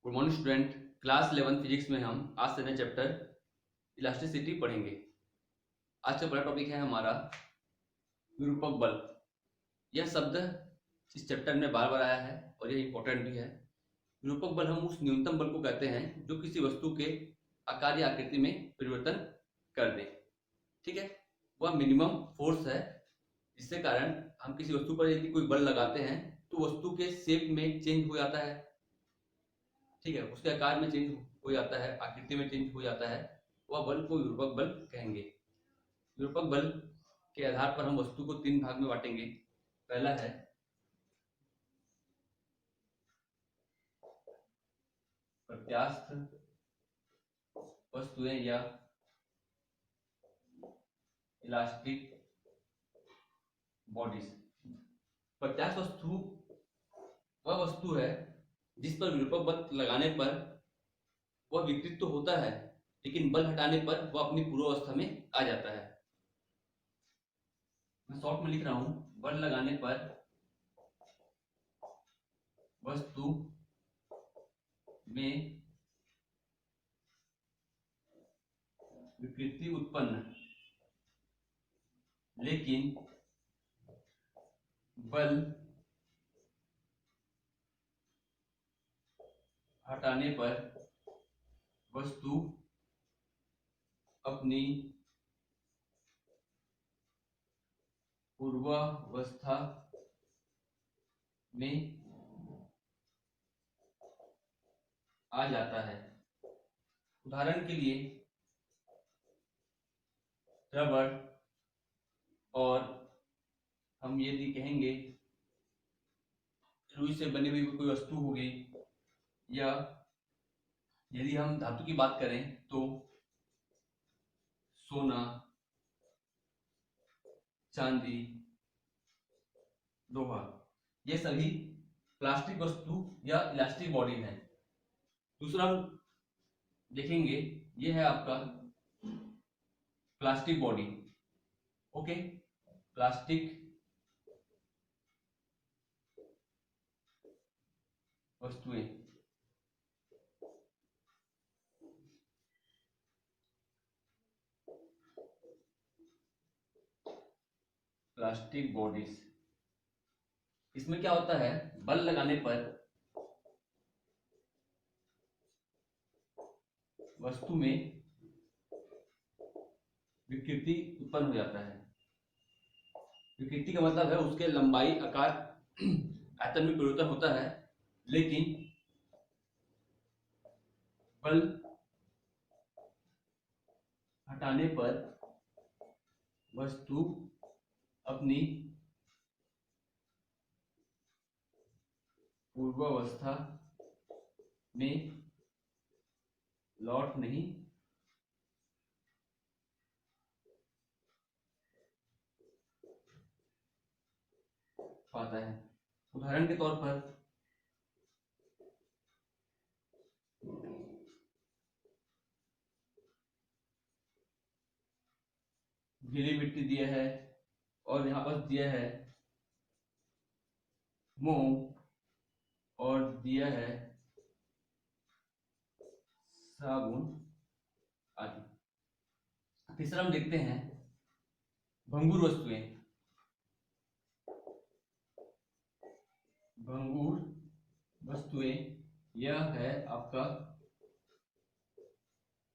Good morning student. Class 11 physics में हम आज से नए चैप्टर इलास्टिसिटी पढ़ेंगे। आज का बड़ा टॉपिक है हमारा विरूपक बल। यह शब्द इस चैप्टर में बार बार आया है और यह इंपॉर्टेंट भी है। विरूपक बल हम उस न्यूनतम बल को कहते हैं जो किसी वस्तु के आकार या आकृति में परिवर्तन कर दे। ठीक है, वह मिनिमम फोर्स है जिसके कारण हम किसी वस्तु पर यदि कोई बल लगाते हैं तो वस्तु के शेप में चेंज हो जाता है। ठीक है, उसके आकार में चेंज हो जाता है, आकृति में चेंज हो जाता है। वह बल को विरूपक बल कहेंगे। विरूपक बल के आधार पर हम वस्तु को तीन भाग में बांटेंगे। पहला है प्रत्यास्थ वस्तुएं या इलास्टिक बॉडीज। प्रत्यास्थ वस्तु वह वस्तु है जिस पर विरूपक बल लगाने पर वह विकृत तो होता है लेकिन बल हटाने पर वह अपनी पूर्वावस्था में आ जाता है। मैं शॉर्ट में लिख रहा हूं, बल लगाने पर वस्तु में विकृति उत्पन्न, लेकिन बल हटाने पर वस्तु अपनी पूर्वावस्था में आ जाता है। उदाहरण के लिए रबड़, और हम यदि कहेंगे रुई से बनी हुई कोई वस्तु हो गई, या यदि हम धातु की बात करें तो सोना, चांदी, लोहा, ये सभी प्लास्टिक वस्तु या इलास्टिक बॉडी है। दूसरा हम देखेंगे, ये है आपका प्लास्टिक बॉडी। ओके, प्लास्टिक वस्तुएं। प्लास्टिक बॉडीज, इसमें क्या होता है, बल लगाने पर वस्तु में विकृति उत्पन्न हो जाता है। विकृति का मतलब है उसके लंबाई, आकार, आयतन में परिवर्तन होता है, लेकिन बल हटाने पर वस्तु अपनी पूर्वावस्था में लौट नहीं पाता है। उदाहरण के तौर पर गीली मिट्टी दिया है और यहाँ पर दिया है मोम और दिया है साबुन आदि। तीसरा हम देखते हैं भंगुर वस्तुएं। भंगुर वस्तुएं, यह है आपका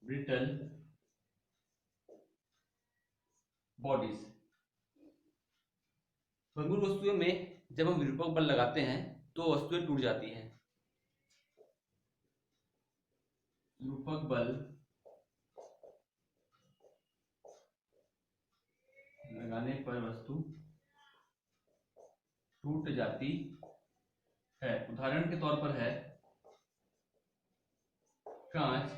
ब्रिटल बॉडीज। भंगुर वस्तुओं में जब हम विरूपक बल लगाते हैं तो वस्तुएं टूट जाती हैं। विरूपक बल लगाने पर वस्तु टूट जाती है। उदाहरण के तौर पर है कांच,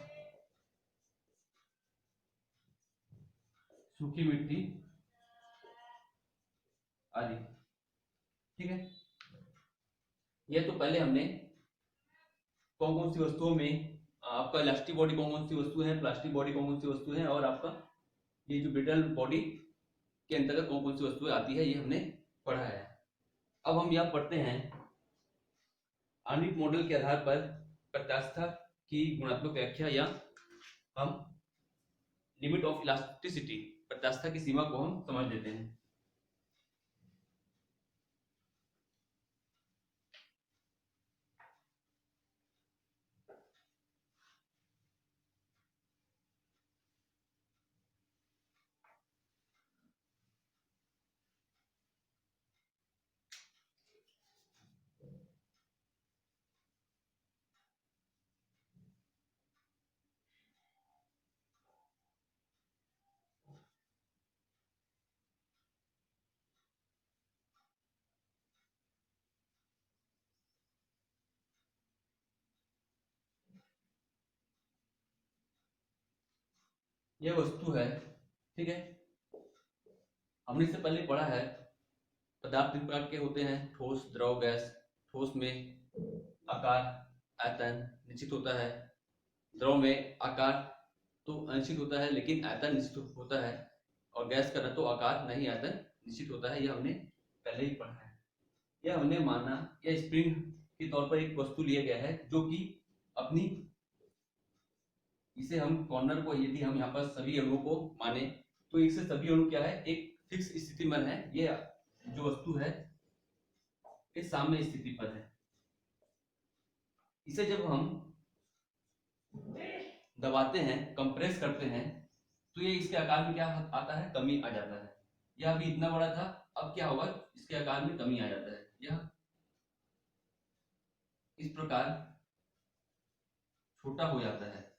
सूखी मिट्टी आदि। ठीक है, ये तो पहले हमने कौन कौन सी वस्तुओं में आपका इलास्टिक बॉडी कौन कौन सी वस्तु है, प्लास्टिक बॉडी कौन कौन सी वस्तु है, और आपका ये जो ब्रिटल बॉडी के अंतर्गत कौन कौन सी वस्तुएं आती है, ये हमने पढ़ा है। अब हम यह पढ़ते हैं आणविक मॉडल के आधार पर प्रत्यास्थता की गुणात्मक व्याख्या या हम लिमिट ऑफ इलास्टिसिटी, प्रत्यास्थता की सीमा को हम समझ लेते हैं। यह वस्तु है, ठीक है। हमने इससे पहले पढ़ा है पदार्थ तीन प्रकार के होते हैं, ठोस, द्रव, गैस। ठोस में आकार, आयतन निश्चित होता है। द्रव में आकार तो अनिश्चित होता है लेकिन आयतन निश्चित होता है। और गैस का न तो आकार नहीं आयतन निश्चित होता है, यह हमने पहले ही पढ़ा है। यह हमने माना यह स्प्रिंग के तौर पर एक वस्तु लिया गया है जो कि अपनी, इसे हम कॉर्नर को, यदि हम यहाँ पर सभी अणुओं को माने तो इससे सभी अणु क्या है, एक फिक्स स्थिति में है। ये जो वस्तु है ये साम्य स्थिति पर है। इसे जब हम दबाते हैं, कंप्रेस करते हैं, तो ये इसके आकार में क्या आता है, कमी आ जाता है। यह अभी इतना बड़ा था, अब क्या होगा, इसके आकार में कमी आ जाता है। यह इस प्रकार छोटा हो जाता है,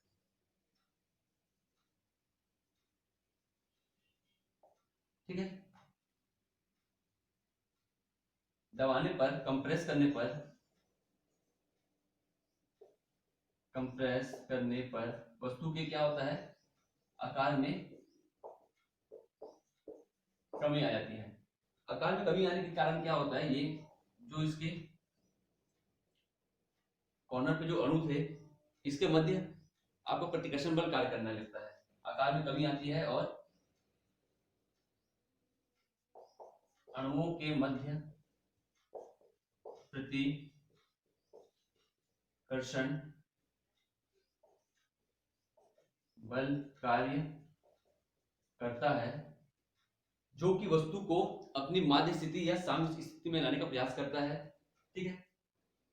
ठीक है। दबाने पर, कंप्रेस करने पर वस्तु के क्या होता है, आकार में कमी आ जाती है। आकार में कमी आने के कारण क्या होता है, ये जो इसके कॉर्नर पे जो अणु थे इसके मध्य आपको प्रतिकर्षण बल कार्य करने लगता है। आकार में कमी आती है और अणुओं के मध्य प्रतिकर्षण बल कार्य करता है, जो कि वस्तु को अपनी माध्य स्थिति या साम्य स्थिति में लाने का प्रयास करता है, ठीक है।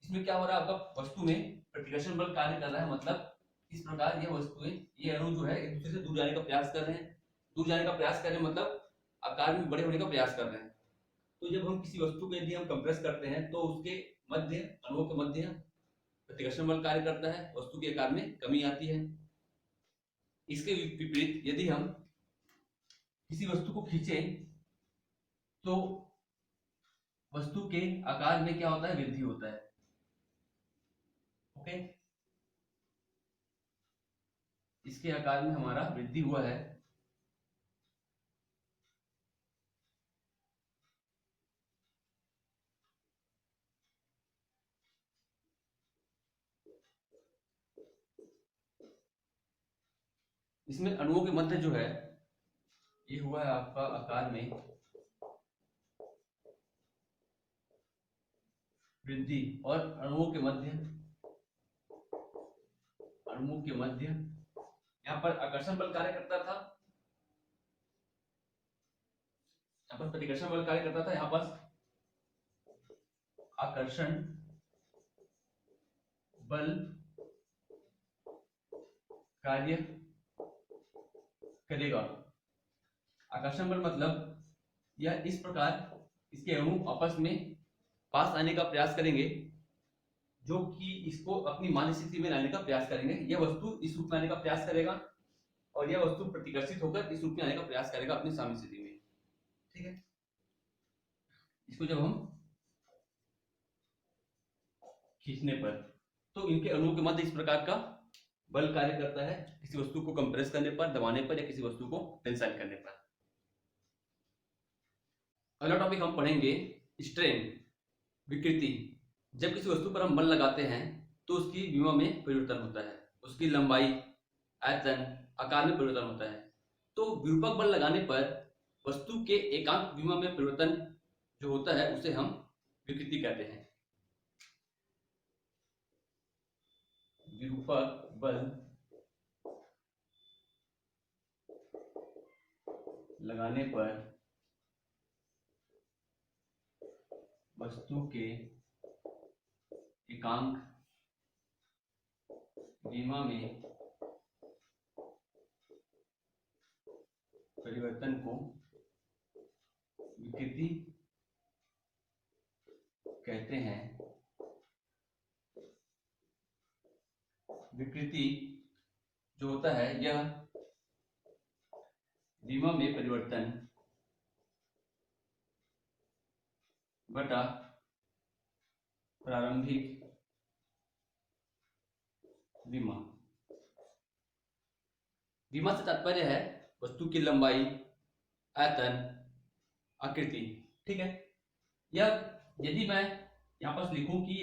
इसमें क्या हो रहा है, आपका वस्तु में प्रतिकर्षण बल कार्य कर रहा है, मतलब इस प्रकार ये वस्तुएं, ये अणु जो है एक दूसरे से दूर जाने का प्रयास कर रहे हैं। दूर जाने का प्रयास कर रहे हैं मतलब आकार में बड़े होने का प्रयास कर रहे हैं। तो जब हम किसी वस्तु को यदि हम कंप्रेस करते हैं तो उसके मध्य, अणुओं के मध्य प्रतिकर्षण बल कार्य करता है, वस्तु के आकार में कमी आती है। इसके विपरीत यदि हम किसी वस्तु को खींचें तो वस्तु के आकार में क्या होता है, वृद्धि होता है, ओके। इसके आकार में हमारा वृद्धि हुआ है। इसमें अणुओं के मध्य जो है ये हुआ है आपका आकार में वृद्धि, और अणुओं के मध्य यहाँ पर आकर्षण बल कार्य करता था, यहाँ पर प्रतिकर्षण बल कार्य करता था, यहाँ पर आकर्षण बल कार्य करेगा। आकर्षण बल मतलब यह इस प्रकार इसके अणु आपस में पास आने का प्रयास करेंगे, जो कि इसको अपनी मान्य स्थिति में लाने का प्रयास करेंगे। यह वस्तु इस रूप में आने का प्रयास करेगा और यह वस्तु प्रतिकर्षित होकर इस रूप में आने का प्रयास करेगा अपनी साम्य स्थिति में, ठीक है। इसको जब हम खींचने पर तो इनके अणुओं के मध्य इस प्रकार का बल कार्य करता है, किसी वस्तु को कंप्रेस करने पर, दबाने पर या किसी वस्तु को टेंसाइल करने पर। अगला टॉपिक हम पढ़ेंगे स्ट्रेन, विकृति। जब किसी वस्तु पर हम बल लगाते हैं तो उसकी विमा में परिवर्तन होता है, उसकी लंबाई, आयतन, आकार में परिवर्तन होता है। तो विरूपक बल लगाने पर वस्तु के एकांक विमा में परिवर्तन जो होता है उसे हम विकृति कहते हैं। विरूपक बल लगाने पर वस्तु के एकांक विमा में परिवर्तन को विकृति कहते हैं। विकृति जो होता है यह विमा में परिवर्तन बटा प्रारंभिक विमा। विमा से तात्पर्य है वस्तु की लंबाई, आयतन, आकृति। ठीक है, यह यदि मैं यहाँ पर लिखूं कि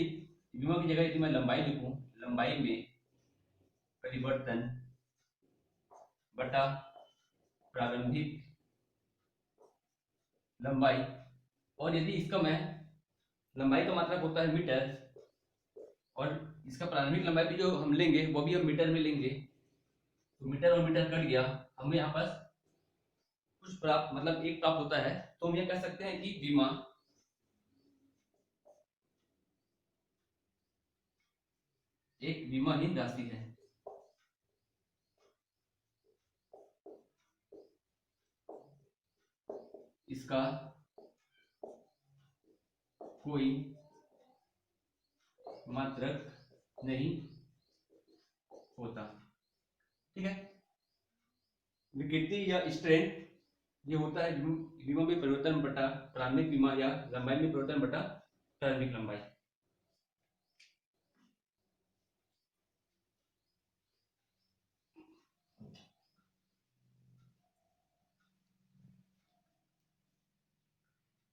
विमा की जगह यदि मैं लंबाई लिखूं, लंबाई में परिवर्तन बटा प्रारंभिक लंबाई, और यदि इसका मैं लंबाई का मात्रक होता है मीटर, और इसका प्रारंभिक लंबाई भी जो हम लेंगे वो भी हम मीटर में लेंगे, तो मीटर और मीटर कट गया, हमें यहाँ पर कुछ प्राप्त मतलब एक प्राप्त होता है। तो हम यह कह सकते हैं कि विमा एक विमाहीन राशि है। इसका कोई मात्रक नहीं होता। ठीक है, विकृति या स्ट्रेंथ ये होता है विमा में परिवर्तन बटा प्रारंभिक विमा या लंबाई में परिवर्तन बटा प्रारंभिक लंबाई।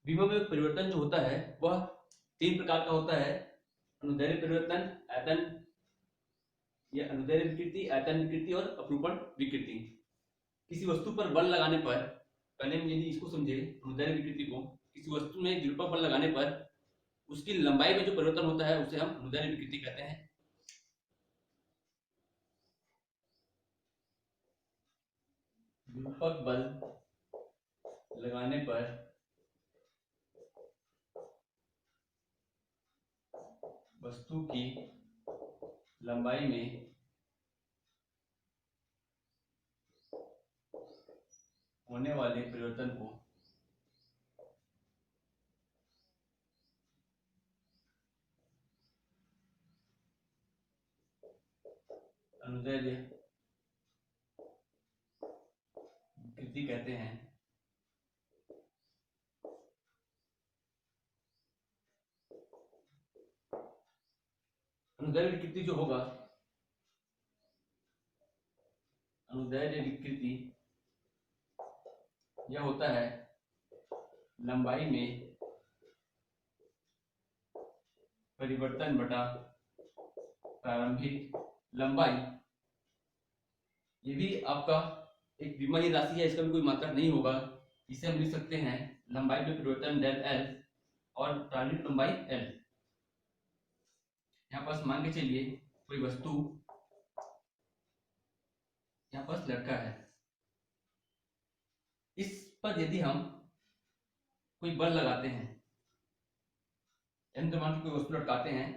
विमा में परिवर्तन जो होता है वह 3 प्रकार का होता है। अनुदैर्ध्य परिवर्तन, आयतन या अनुदैर्ध्य विकृति, आयतन विकृति और अपरूपण विकृति। किसी वस्तु पर बल लगाने पर, पहले हम यदि इसको समझे अनुदैर्ध्य विकृति को, किसी वस्तु में विरूपक बल लगाने पर उसकी लंबाई में जो परिवर्तन होता है उसे हम अनुदैर्ध्य विकृति कहते हैं। विरूपक बल लगाने पर वस्तु की लंबाई में होने वाले परिवर्तन को अनुदैर्ध्य विकृति कहते हैं। अनुदैर्ध्य विकृति जो होगा, अनुदैर्ध्य विकृति यह होता है लंबाई में परिवर्तन बटा प्रारंभिक लंबाई। ये भी आपका एक विमाहीन राशि है, इसका भी कोई मात्रक नहीं होगा। इसे हम लिख सकते हैं लंबाई में परिवर्तन डेल एल और प्रारंभिक लंबाई एल। यहाँ पास मान के चलिए कोई वस्तु यहाँ पास लटका है, इस पर यदि हम कोई बल लगाते हैं, m द्रव्यमान की कोई वस्तु लटकाते हैं,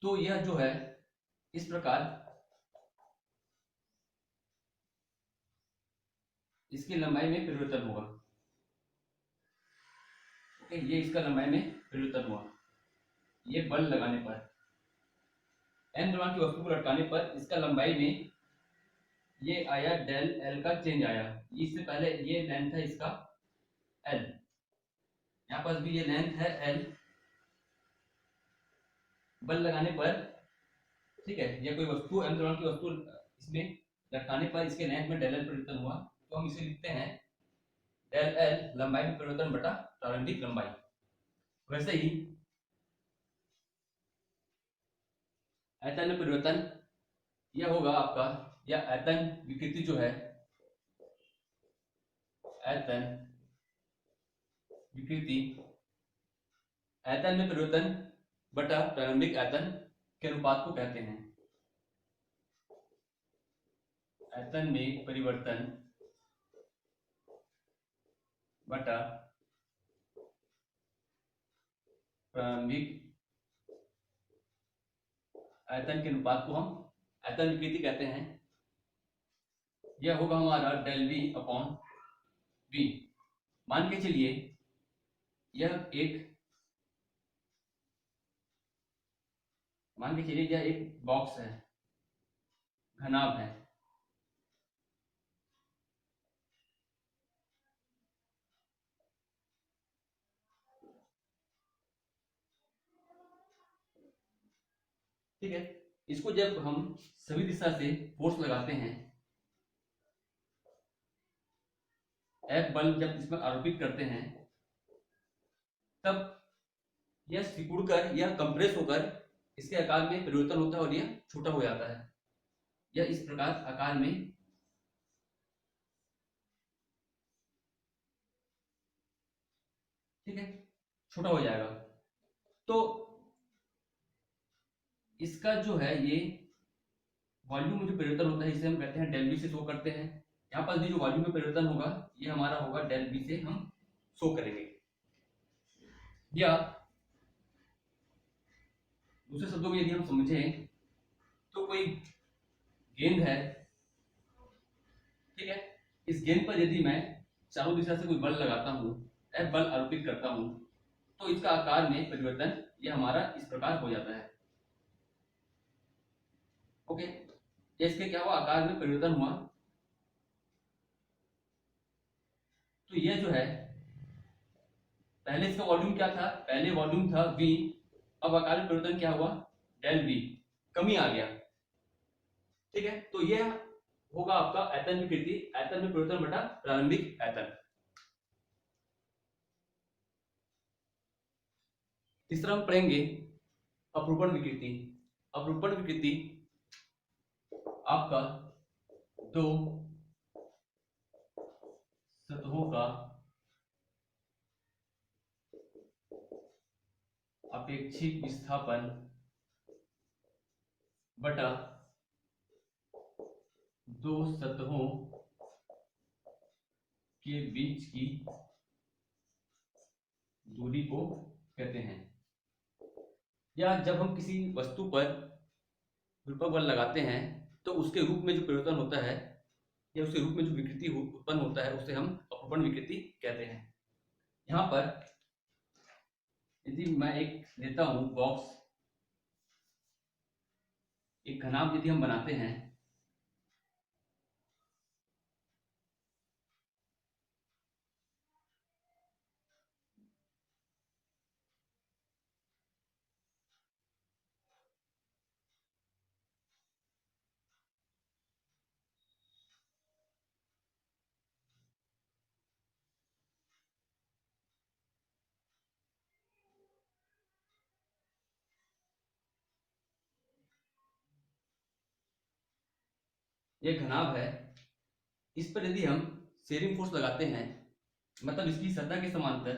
तो यह जो है इस प्रकार इसकी लंबाई में परिवर्तन होगा। ओके, ये इसका लंबाई में परिवर्तन हुआ, ये बल लगाने पर। m द्रव्यमान की वस्तु को लटकाने पर इसका लंबाई में ये आया डेल एल का चेंज आया। इससे पहले ये लेंथ है इसका एल, यहाँ पास भी ये लेंथ है एल। बल लगाने पर, ठीक है, ये कोई वस्तु m द्रव्यमान की वस्तु इसमें लटकाने पर इसके लेंथ में डेल एल परिवर्तन हुआ, तो हम इसे लिखते हैं डेल एल लंबाई में परिवर्तन बटा प्रारंभिक लंबाई। वैसे ही आयतन में परिवर्तन यह होगा आपका, या आयतन विकृति जो है, आयतन विकृति आयतन में परिवर्तन बटा प्रारंभिक आयतन के अनुपात को कहते हैं। आयतन में परिवर्तन बटा प्रारंभिक आयतन के अनुपात को हम आयतन विकृति कहते हैं। यह होगा हमारा डेल वी अपॉन वी। मान के चलिए यह एक बॉक्स है, घनाभ है। ठीक है, इसको जब हम सभी दिशा से फोर्स लगाते हैं, F बल जब इसमें आरोपित करते हैं, तब यह सिकुड़कर या कंप्रेस होकर इसके आकार में परिवर्तन होता है और यह छोटा हो जाता है। यह इस प्रकार आकार में ठीक है छोटा हो जाएगा। तो इसका जो है ये वॉल्यूम में जो परिवर्तन होता है इसे हम कहते हैं डेल वी से शो करते हैं। यहाँ पर भी जो वॉल्यूम में परिवर्तन होगा ये हमारा होगा डेल वी से हम शो करेंगे। या दूसरे शब्दों में यदि हम समझें तो कोई गेंद है, ठीक है, इस गेंद पर यदि मैं चारों दिशा से कोई बल लगाता हूं, F बल आरोपित करता हूं, तो इसका आकार में परिवर्तन यह हमारा इस प्रकार हो जाता है। ओके, इसके क्या हुआ, आकार में परिवर्तन हुआ। तो यह जो है पहले इसका वॉल्यूम क्या था, पहले वॉल्यूम था V, अब आकार में परिवर्तन क्या हुआ, डेल V, कमी आ गया। ठीक है, तो यह होगा आपका आयतन विकृति, आयतन में परिवर्तन बटा प्रारंभिक आयतन। तीसरा हम पढ़ेंगे अपरूपण विकृति। अपरूपण विकृति आपका दो सतहों का अपेक्षिक विस्थापन बटा दो सतहों के बीच की दूरी को कहते हैं। या जब हम किसी वस्तु पर विरूपक बल लगाते हैं तो उसके रूप में जो परिवर्तन होता है या उसके रूप में जो विकृति उत्पन्न होता है उसे हम अपरूपण विकृति कहते हैं। यहाँ पर यदि मैं एक लेता हूं बॉक्स, एक घनाभ यदि हम बनाते हैं, यह घनाभ है, इस पर यदि हम शेयरिंग फोर्स लगाते हैं, मतलब इसकी सतह के समांतर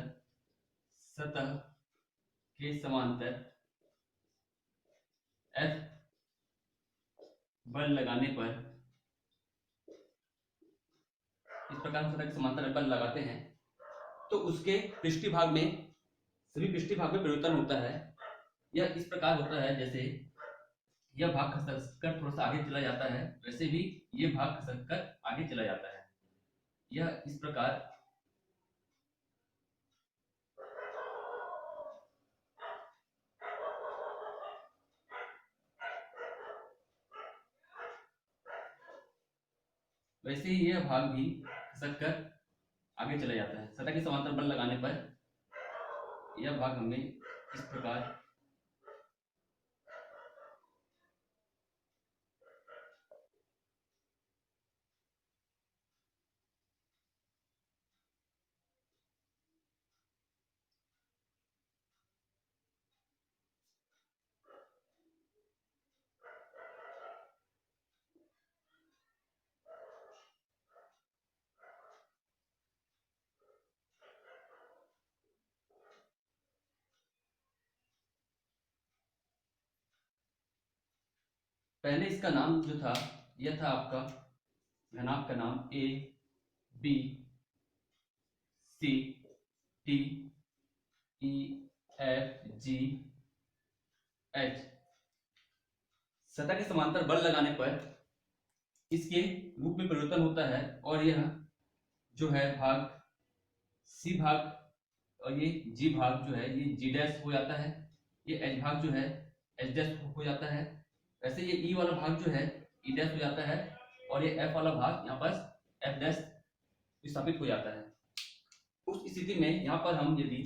F बल लगाने पर, इस प्रकार हम सतह के समांतर बल लगाते हैं तो उसके पृष्ठभाग में, सभी पृष्ठभाग में परिवर्तन होता है। यह इस प्रकार होता है जैसे यह भाग खसककर थोड़ा सा आगे चला जाता है, वैसे भी यह भाग खसककर आगे चला जाता है। यह इस प्रकार वैसे ही यह भाग भी खसककर आगे चला जाता है। सतह के समांतर बल लगाने पर यह भाग हमें इस प्रकार पहले इसका नाम जो था यह था आपका घनाभ का नाम A B C D E F G H. सतह के समांतर बल लगाने पर इसके रूप में परिवर्तन होता है और यह जो है भाग सी भाग और ये जी भाग जो है ये जी डैश हो जाता है, ये एच भाग जो है एच डैश हो जाता है। वैसे ये ई वाला भाग जो है ई डैश हो जाता है और ये एफ वाला भाग यहाँ पर एफ डैश विस्थापित हो जाता है। उस स्थिति में यहाँ पर हम यदि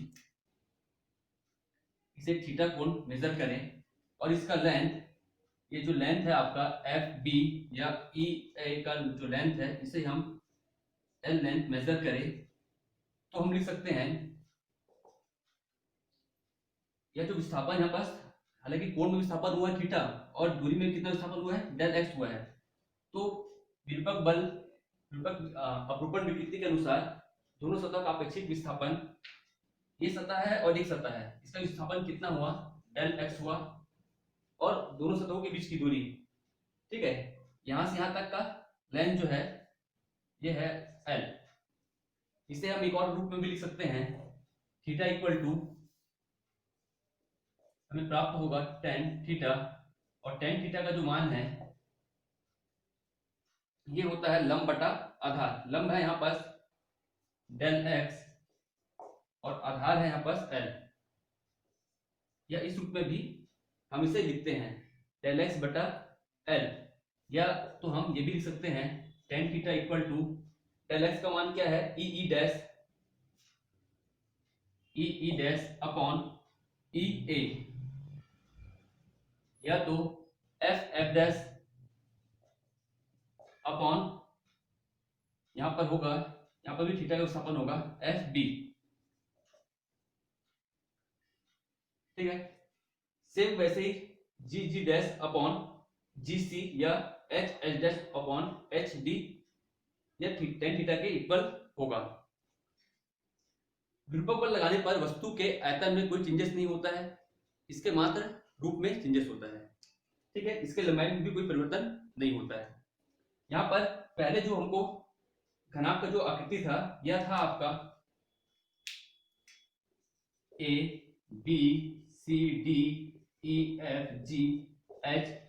इसे थीटा कोण मेजर करें और इसका लेंथ, ये जो लेंथ है आपका एफ बी या ई ए का जो लेंथ है इसे हम एल लेंथ मेजर करें तो हम लिख सकते हैं यह जो विस्थापन यहाँ पास, हालांकि कोण में विस्थापन हुआ है थीटा और दूरी में कितना विस्थापन हुआ है डेल एक्स हुआ है, तो विरूपक बल अपरूपण विकृति के अनुसार दोनों सतह का अपेक्षित विस्थापन, ये सतह है और एक सतह है, इसका विस्थापन कितना हुआ डेल एक्स हुआ और दोनों सतहों के बीच की दूरी, ठीक है, यहां से यहां तक का लेंथ जो है ये है एल। इसे हम एक और रूप में भी लिख सकते हैं, थीटा इक्वल टू हमें प्राप्त होगा tan थीटा और tan थीटा का जो मान है ये होता है लंब बटा आधार। लंब है यहाँ पास डेल एक्स और आधार है यहाँ पास एल, या इस रूप में भी हम इसे लिखते हैं डेल एक्स बटा एल, या तो हम ये भी लिख सकते हैं tan theta equal to del x का मान क्या है ई डैश अपॉन ई ए, या तो एफ डैश अपॉन यहां पर होगा, यहां पर भी थीटा का विस्थापन होगा एफ बी, ठीक है। सेम वैसे ही जी डैश अपॉन जी सी या H dash upon H D या tan थीटा के इक्वल होगा। विरूपक बल लगाने पर वस्तु के आयतन में कोई चेंजेस नहीं होता है, इसके मात्र रूप में चेंजेस होता है, ठीक है, इसके लंबाई में भी कोई परिवर्तन नहीं होता है। यहाँ पर पहले जो हमको घनाभ का जो आकृति था यह था आपका A B C D E F G H.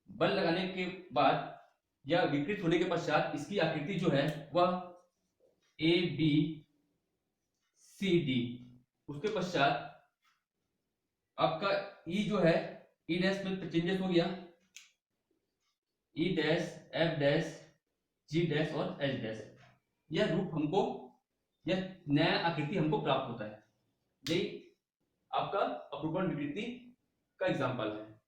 बल लगाने के बाद या विकृत होने के पश्चात इसकी आकृति जो है वह ए बी सी डी, उसके पश्चात आपका ई जो है ई डैश में चेंजेस हो गया, ई डैश एफ डैश जी डैश और एच डैश, यह रूप हमको, यह नया आकृति हमको प्राप्त होता है। यही आपका अपरूपण विकृति का एग्जाम्पल है।